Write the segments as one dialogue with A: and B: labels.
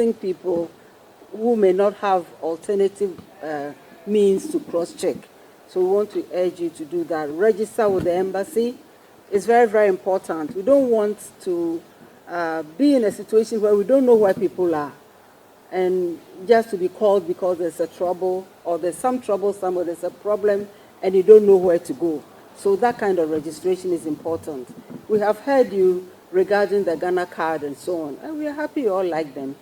A: People who may not have alternative means to cross-check. So we want to urge you to do that. Register with the embassy. It's very, very important. We don't want to be in a situation where we don't know where people are, and just to be called because there's a trouble, or there's some trouble somewhere, there's a problem, and you don't know where to go. So that kind of registration is important. We have heard you regarding the Ghana card and so on, and we are happy you all like them.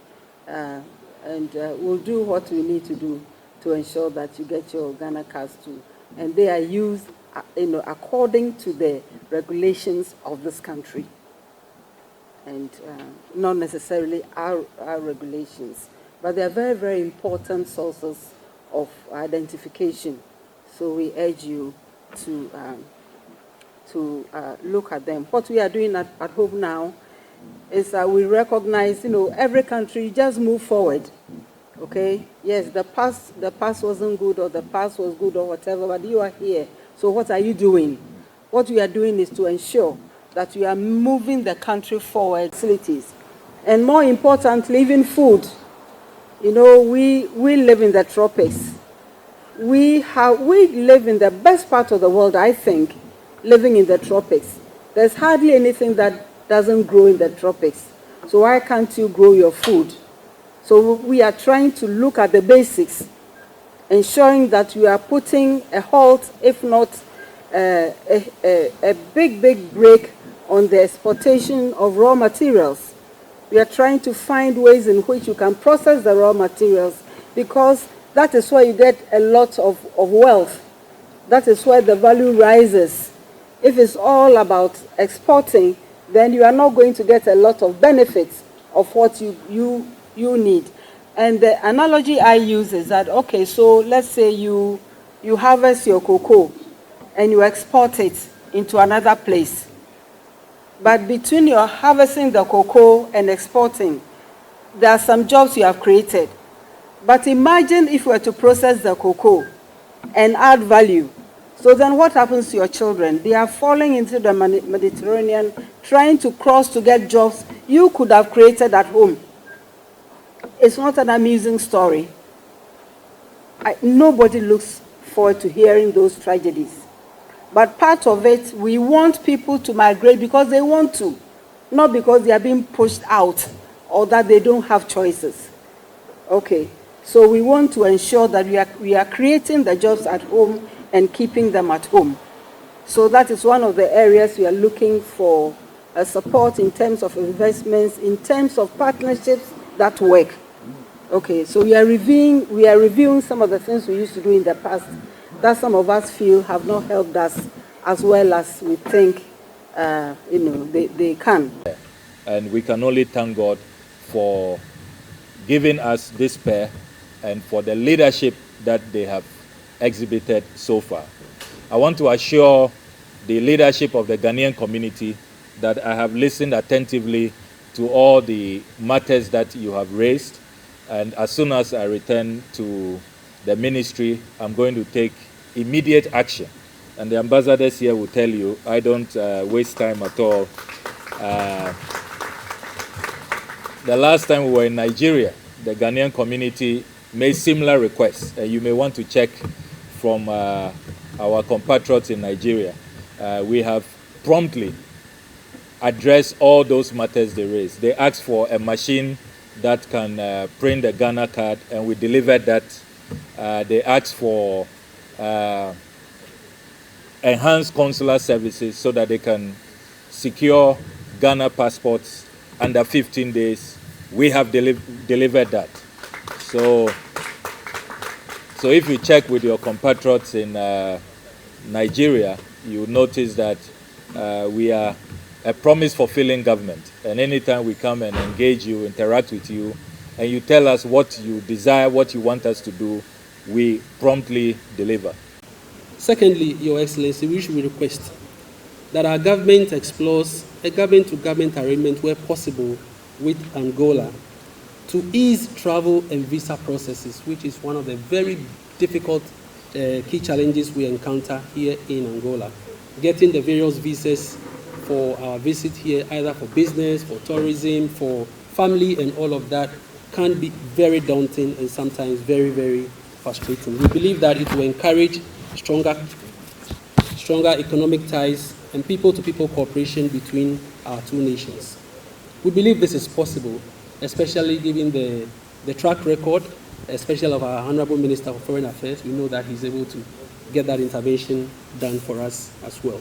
A: We'll do what we need to do to ensure that you get your Ghana cards too. And they are used according to the regulations of this country, and not necessarily our regulations. But they are very, very important sources of identification. So we urge you to look at them. What we are doing at home now is we recognize, every country just move forward. Okay? Yes, the past wasn't good, or the past was good, or whatever, but you are here. So what are you doing? What we are doing is to ensure that we are moving the country forward. Facilities. And more importantly, even food. We live in the tropics. We live in the best part of the world, I think, living in the tropics. There's hardly anything that doesn't grow in the tropics. So why can't you grow your food? So we are trying to look at the basics, ensuring that we are putting a halt, if not a big, big break on the exportation of raw materials. We are trying to find ways in which you can process the raw materials, because that is where you get a lot of wealth. That is where the value rises. If it's all about exporting, then you are not going to get a lot of benefits of what you need. And the analogy I use is that, okay, so let's say you harvest your cocoa and you export it into another place. But between your harvesting the cocoa and exporting, there are some jobs you have created. But imagine if we were to process the cocoa and add value. So then what happens to your children? They are falling into the Mediterranean, trying to cross to get jobs you could have created at home. It's not an amusing story. Nobody looks forward to hearing those tragedies. But part of it, we want people to migrate because they want to, not because they are being pushed out or that they don't have choices. Okay, so we want to ensure that we are creating the jobs at home and keeping them at home. So that is one of the areas we are looking for support in terms of investments, in terms of partnerships that work. Okay, so we are reviewing some of the things we used to do in the past that some of us feel have not helped us as well as we think they can.
B: And we can only thank God for giving us this pair and for the leadership that they have exhibited so far. I want to assure the leadership of the Ghanaian community that I have listened attentively to all the matters that you have raised, and as soon as I return to the ministry, I'm going to take immediate action. And the ambassadors here will tell you, I don't waste time at all. The last time we were in Nigeria, the Ghanaian community made similar requests. You may want to check from our compatriots in Nigeria. We have promptly addressed all those matters they raised. They asked for a machine that can print the Ghana card, and we delivered that. They asked for enhanced consular services so that they can secure Ghana passports under 15 days. We have delivered that. So if you check with your compatriots in Nigeria, you notice that we are a promise-fulfilling government. And anytime we come and engage you, interact with you, and you tell us what you desire, what you want us to do, we promptly deliver.
C: Secondly, Your Excellency, we should request that our government explores a government-to-government arrangement where possible with Angola to ease travel and visa processes, which is one of the very difficult key challenges we encounter here in Angola. Getting the various visas for our visit here, either for business, for tourism, for family, and all of that, can be very daunting and sometimes very, very frustrating. We believe that it will encourage stronger economic ties and people-to-people cooperation between our two nations. We believe this is possible, especially given the track record, especially of our Honorable Minister for Foreign Affairs. We know that he's able to get that intervention done for us as well.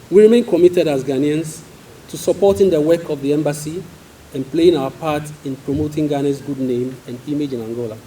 C: We remain committed as Ghanaians to supporting the work of the embassy and playing our part in promoting Ghana's good name and image in Angola.